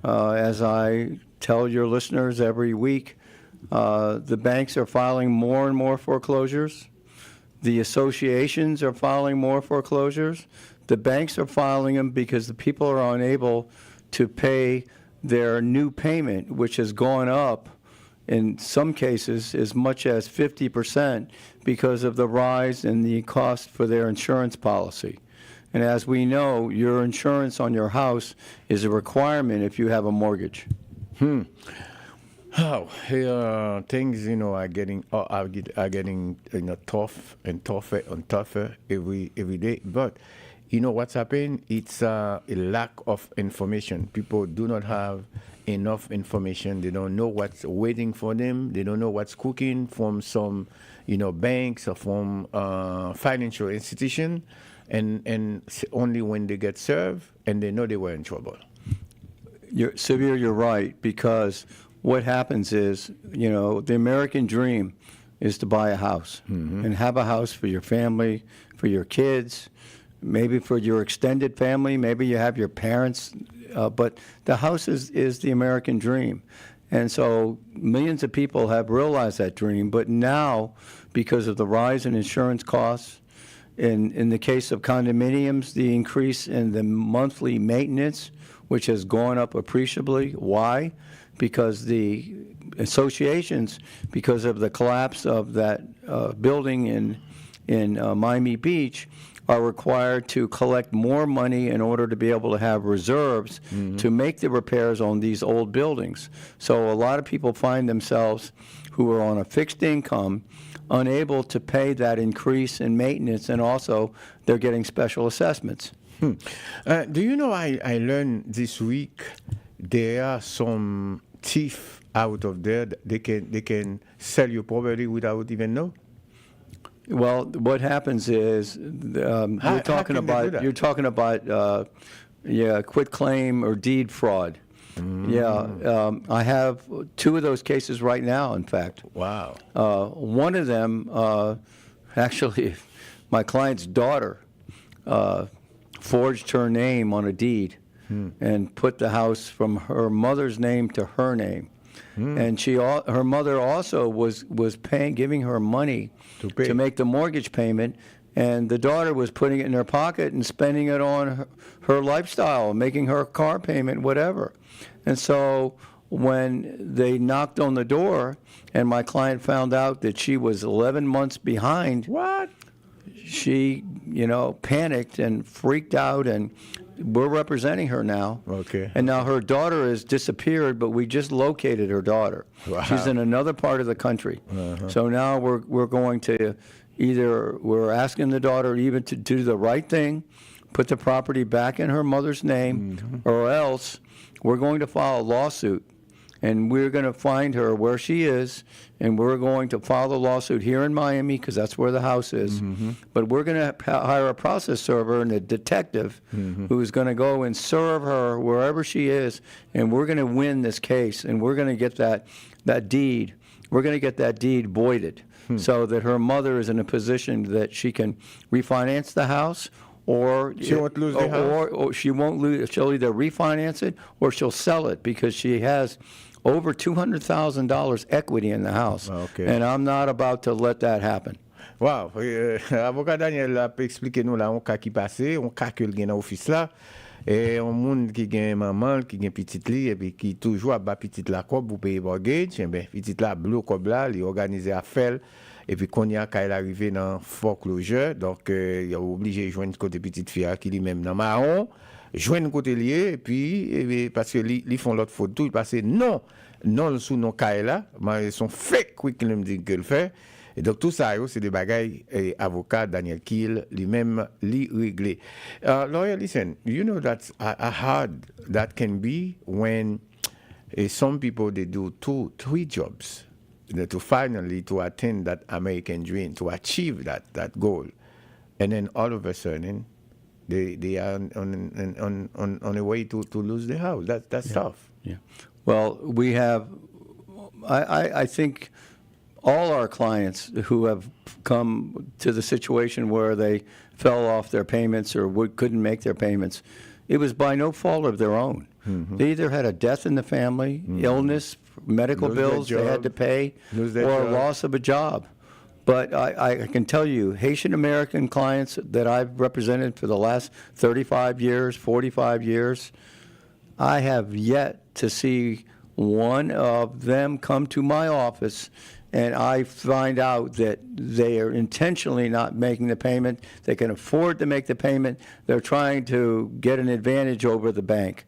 As I tell your listeners every week, the banks are filing more and more foreclosures. The associations are filing more foreclosures. The banks are filing them because the people are unable to pay their new payment, which has gone up in some cases as much as 50% because of the rise in the cost for their insurance policy. And as we know, your insurance on your house is a requirement if you have a mortgage. Things are getting tough and tougher and tougher every day. But what's happening? It's a lack of information. People do not have enough information. They don't know what's waiting for them. They don't know what's cooking from some banks or from financial institution, and only when they get served and they know they were in trouble. Severe, you're right, because what happens is, the American dream is to buy a house and have a house for your family, for your kids, maybe for your extended family, maybe you have your parents, but the house is the American dream. And so millions of people have realized that dream, but now, because of the rise in insurance costs, in the case of condominiums, the increase in the monthly maintenance, which has gone up appreciably. Why? Because the associations, because of the collapse of that building in Miami Beach, are required to collect more money in order to be able to have reserves to make the repairs on these old buildings. So a lot of people find themselves who are on a fixed income unable to pay that increase in maintenance, and also they're getting special assessments. Do you know, I learned this week there are some thief out of there. They can sell your property without even know. Well, what happens is you're talking about quit claim or deed fraud. I have two of those cases right now, in fact. Wow. One of them, actually, my client's daughter forged her name on a deed and put the house from her mother's name to her name. And her mother also was giving her money to make the mortgage payment, and the daughter was putting it in her pocket and spending it on her lifestyle, making her car payment, whatever. And so when they knocked on the door and my client found out that she was 11 months behind, what? She, panicked and freaked out, and we're representing her now. Okay. And now her daughter has disappeared, but we just located her daughter. Wow. She's in another part of the country. So now we're going to we're asking the daughter even to do the right thing, put the property back in her mother's name, or else we're going to file a lawsuit. And we're going to find her where she is, and we're going to file the lawsuit here in Miami because that's where the house is. But we're going to hire a process server and a detective who's going to go and serve her wherever she is, and we're going to win this case, and we're going to get that deed. We're going to get that deed voided so that her mother is in a position that she can refinance the house, or she won't lose the house. Or she won't lose. She'll either refinance it or she'll sell it because she has over $200,000 equity in the house. Okay. And I'm not about to let that happen. Wow. Avocat Daniel a expliqué nous là un cas qui passé, un cas que gen dans office là. Et un monde qui gen maman, qui gen petite li et puis qui toujours a ba petite la cob pour payer mortgage, et ben petite la bleu cob là, li organiser affaire. Et puis, quand il est arrivé dans foreclosure, donc il a obligé de joindre côté petite fille qui lui-même dans marron, joindre côté lié, et puis parce que ils font l'autre faute tout, il passe non sous nos Keil là, mais sont fake oui qu'il me dit que le fait. Et donc tout ça c'est des bagailles avocat Daniel Keil lui-même li réglé. Lawyer, listen, you know that's hard that can be when some people they do 2-3 jobs. To finally to attain that American dream, to achieve that goal, and then all of a sudden, they are on a way to lose the house. That's tough. Yeah. Well, we have. I think all our clients who have come to the situation where they fell off their payments or couldn't make their payments, it was by no fault of their own. They either had a death in the family, illness, medical Lose their bills they had job. to pay, Lose their or job. loss of a job. But I can tell you, Haitian American clients that I've represented for the last 35 years, 45 years, I have yet to see one of them come to my office and I find out that they are intentionally not making the payment. They can afford to make the payment. They're trying to get an advantage over the bank.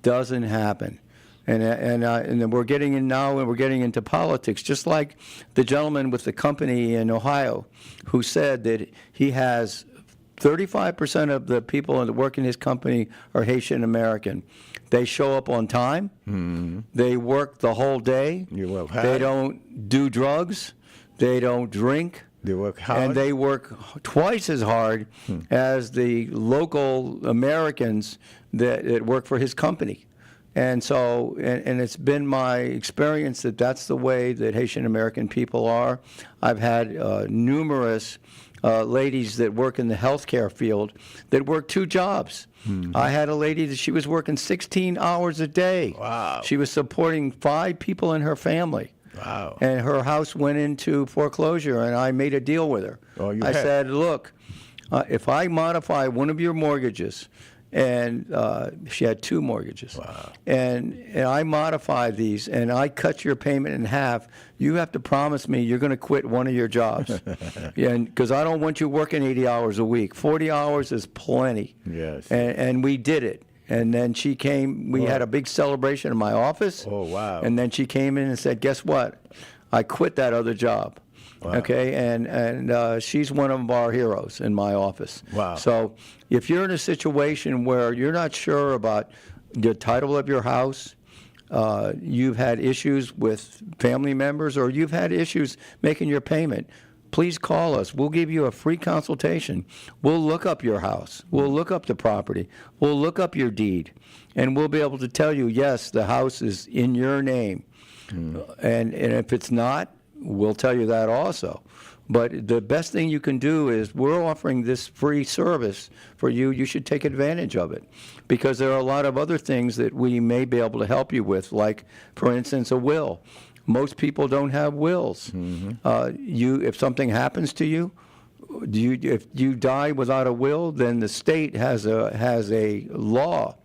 Doesn't happen. And then we're getting in now, and we're getting into politics, just like the gentleman with the company in Ohio who said that he has 35% of the people that work in his company are Haitian American. They show up on time. They work the whole day. You work hard. They don't do drugs. They don't drink. They work hard. And they work twice as hard as the local Americans that work for his company. And so, and it's been my experience that that's the way that Haitian American people are. I've had numerous ladies that work in the healthcare field that work 2 jobs. I had a lady that she was working 16 hours a day. Wow. She was supporting 5 people in her family. Wow. And her house went into foreclosure, and I made a deal with her. Oh, you I had. said, look, if I modify one of your mortgages, and she had 2 mortgages, Wow. and I modify these, and I cut your payment in half, you have to promise me you're going to quit one of your jobs. Because I don't want you working 80 hours a week. 40 hours is plenty. Yes. And we did it. And then she came, we had a big celebration in my office. Oh, wow. And then she came in and said, guess what? I quit that other job. Wow. Okay, and she's one of our heroes in my office. Wow. So if you're in a situation where you're not sure about the title of your house, you've had issues with family members, or you've had issues making your payment, please call us. We'll give you a free consultation. We'll look up your house. We'll look up the property. We'll look up your deed. And we'll be able to tell you, yes, the house is in your name. And if it's not, we'll tell you that also. But the best thing you can do is we're offering this free service for you. You should take advantage of it, because there are a lot of other things that we may be able to help you with, like, for instance, a will. Most people don't have wills. If something happens to you, if you die without a will, then the state has a law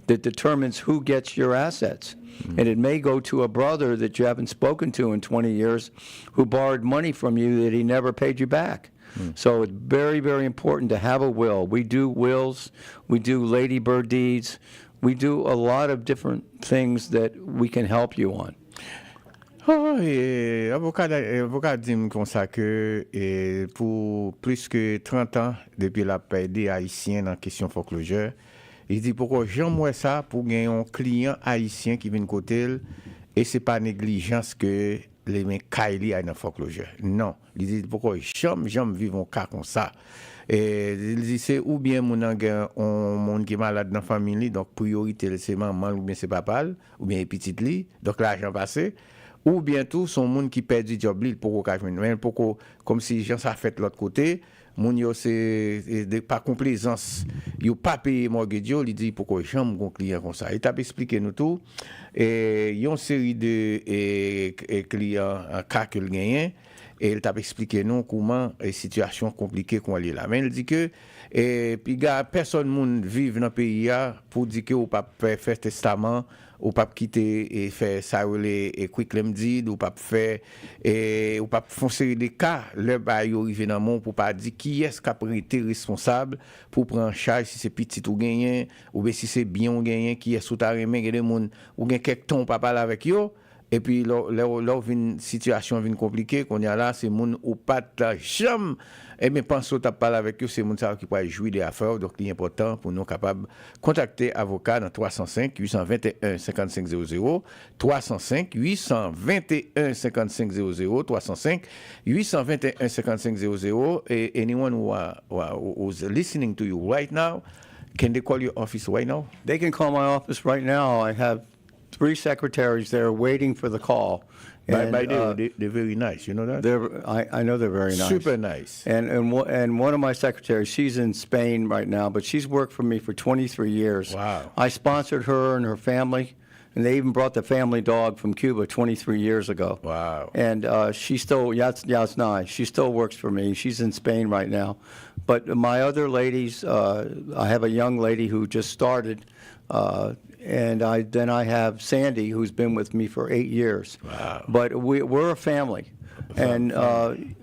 that determines who gets your assets. And it may go to a brother that you haven't spoken to in 20 years who borrowed money from you that he never paid you back. So it's very, very important to have a will. We do wills. We do ladybird deeds. We do a lot of different things that we can help you on. Oh, avocat dit comme ça que pour plus que 30 ans, depuis la paix des Haïtiens dans la question foreclosure, il dit pourquoi j'aimerais ça pour gagner un client haïtien qui vient de côté et c'est pas négligence que les mains Keil a dans foreclosure. Non, il dit pourquoi j'aime vivre un cas comme ça. Et il dit c'est ou bien mon monde qui est malade dans la famille, donc priorité c'est maman ou bien c'est papa ou bien petit li, donc l'argent passé. Ou bientôt son monde qui perd du job, il pour mais pour comme si gens ça fait de l'autre côté, mon yo c'est pas complaisance, yo pas payer mortgage, il dit pourquoi jamais gon client comme ça. Il t'a expliqué nous tout et y a une série de clients en cas que le gagne et il t'a expliqué nous comment situation compliquée qu'on est là. Mais il dit que puis gars personne monde vivre dans pays pour dire que ou pas faire testament ou pas quitter et faire ça les quick claim deed ou pas faire ou pas foncer des cas le bail arrivé dans monde pour pas dire qui est-ce qui a été responsable pour prendre en charge si c'est petit ou gagné ou bien si c'est bien ou gagné qui est sous ta remè des monde ou gain quelques temps pas parler avec yo et puis là une situation vient compliquée qu'on y a là c'est monde ou pas jamais et mais pense au parler avec eux c'est monde ça qui peut jouer des affaires donc c'est important pour nous capable contacter avocat dans 305 821 5500 305 821 5500 305 821 5500 et anyone who's listening to you right now, can they call your office right now? They can call my office right now. I have 3 secretaries there waiting for the call. And, By the way, they're very nice. You know that? I know they're very nice. Super nice. And one of my secretaries, she's in Spain right now, but she's worked for me for 23 years. Wow. I sponsored her and her family, and they even brought the family dog from Cuba 23 years ago. Wow. And she still, Yasnai, she still works for me. She's in Spain right now. But my other ladies, I have a young lady who just started, and then I have Sandy, who's been with me for 8 years. Wow. But we're a family. And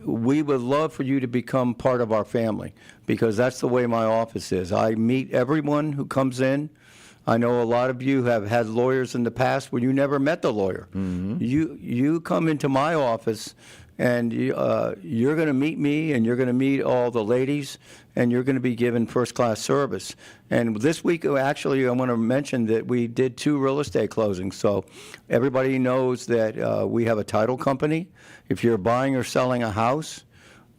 we would love for you to become part of our family, because that's the way my office is. I meet everyone who comes in. I know a lot of you have had lawyers in the past where you never met the lawyer. Mm-hmm. You come into my office, and you're going to meet me, and you're going to meet all the ladies, and you're going to be given first-class service. And this week, actually, I want to mention that we did 2 real estate closings. So everybody knows that we have a title company. If you're buying or selling a house,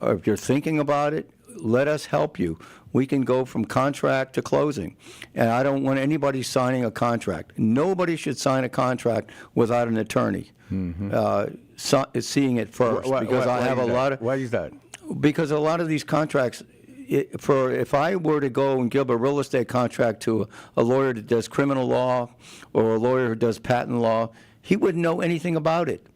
or if you're thinking about it, let us help you. We can go from contract to closing. And I don't want anybody signing a contract. Nobody should sign a contract without an attorney. Seeing it first, because I have a lot of. Why is that? Because a lot of these contracts, if I were to go and give a real estate contract to a lawyer that does criminal law or a lawyer who does patent law, he wouldn't know anything about it.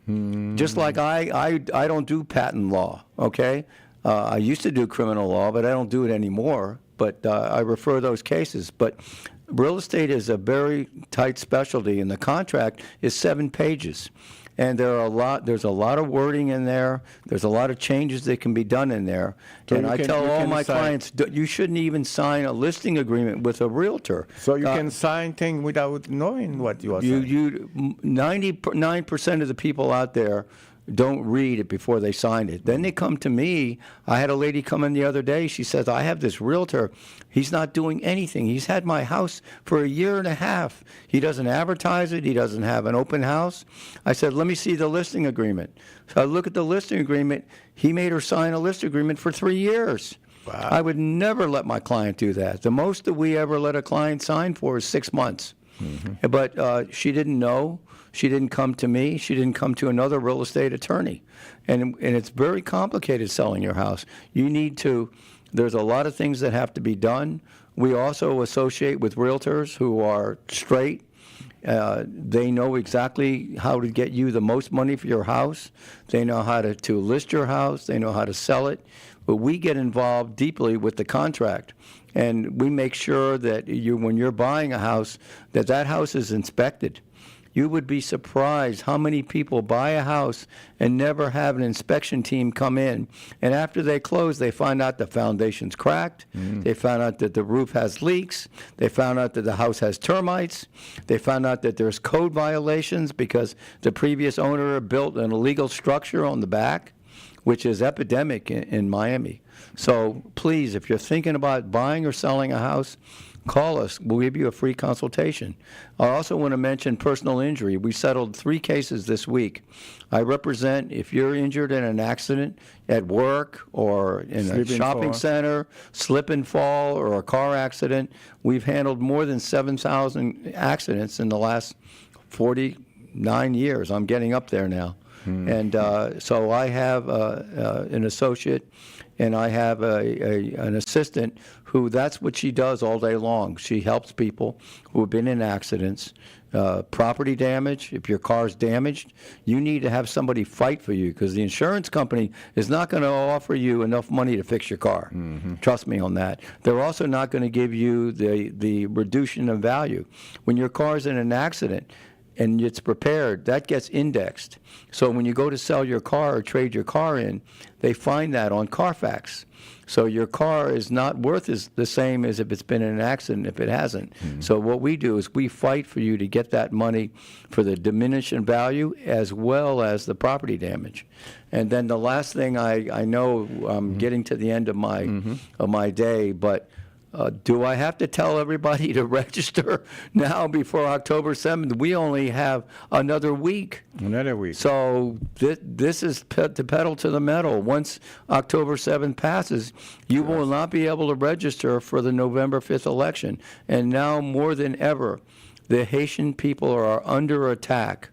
Just like I don't do patent law. Okay, I used to do criminal law, but I don't do it anymore. But I refer those cases. But real estate is a very tight specialty, and the contract is 7 pages. And there's a lot of wording in there. There's a lot of changes that can be done in there. So and I tell all my clients, you shouldn't even sign a listing agreement with a realtor. So you can sign things without knowing what you are signing? 99% of the people out there don't read it before they sign it. Then they come to me. I had a lady come in the other day. She says, I have this realtor. He's not doing anything. He's had my house for 1.5 years. He doesn't advertise it. He doesn't have an open house. I said, let me see the listing agreement. So I look at the listing agreement. He made her sign a listing agreement for 3 years. Wow. I would never let my client do that. The most that we ever let a client sign for is 6 months. Mm-hmm. But she didn't know. She didn't come to me. She didn't come to another real estate attorney. And it's very complicated selling your house. There's a lot of things that have to be done. We also associate with realtors who are straight. They know exactly how to get you the most money for your house. They know how to list your house. They know how to sell it. But we get involved deeply with the contract. And we make sure that when you're buying a house, that house is inspected. You would be surprised how many people buy a house and never have an inspection team come in. And after they close, they find out the foundation's cracked. Mm. They found out that the roof has leaks. They found out that the house has termites. They found out that there's code violations because the previous owner built an illegal structure on the back, which is epidemic in Miami. So please, if you're thinking about buying or selling a house, call us. We'll give you a free consultation. I also want to mention personal injury. We settled 3 cases this week. I represent, if you're injured in an accident at work or in a shopping center, slip and fall, or a car accident, we've handled more than 7,000 accidents in the last 49 years. I'm getting up there now. And so I have an associate, and I have an assistant who that's what she does all day long. She helps people who have been in accidents, property damage. If your car's damaged, you need to have somebody fight for you because the insurance company is not going to offer you enough money to fix your car. Mm-hmm. Trust me on that. They're also not going to give you the reduction of value. When your car's in an accident, and it's prepared, that gets indexed. So when you go to sell your car or trade your car in, they find that on Carfax. So your car is not worth the same as if it's been in an accident if it hasn't. Mm-hmm. So what we do is we fight for you to get that money for the diminution value as well as the property damage. And then the last thing, I know I'm getting to the end of my day, but do I have to tell everybody to register now before October 7th? We only have another week. Another week. So this is the pedal to the metal. Once October 7th passes, you will not be able to register for the November 5th election. And now more than ever, the Haitian people are under attack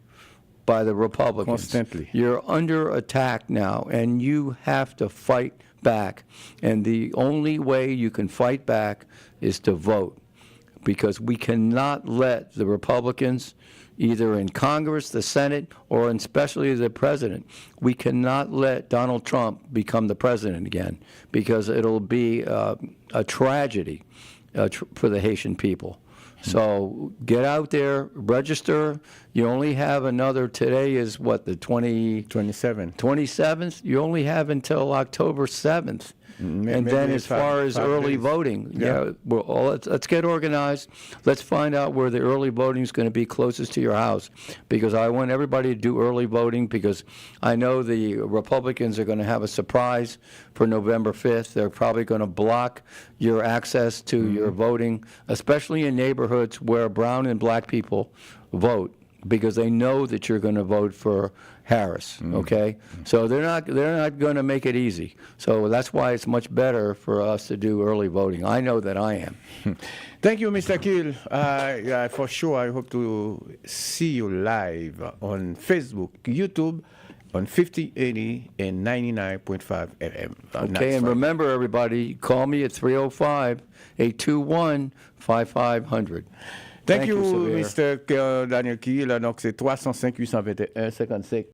by the Republicans. Constantly. You're under attack now, and you have to fight back. And the only way you can fight back is to vote, because we cannot let the Republicans, either in Congress, the Senate, or especially the president, we cannot let Donald Trump become the president again, because it'll be a tragedy for the Haitian people. So get out there, register. You only have another, today is what, the 27th? You only have until October 7th. And then as far as early voting, let's get organized. Let's find out where the early voting is going to be closest to your house, because I want everybody to do early voting, because I know the Republicans are going to have a surprise for November 5th. They're probably going to block your access to your voting, especially in neighborhoods where brown and black people vote, because they know that you're going to vote for Harris, okay? So they're not going to make it easy. So that's why it's much better for us to do early voting. I know that I am. Thank you, Mr. Keil. For sure, I hope to see you live on Facebook, YouTube, on 5080 and 99.5 FM. Okay, and remember, everybody, call me at 305-821-5500. Thank you, Severe. Mr. Daniel Keil. Donc, c'est 305-821-55.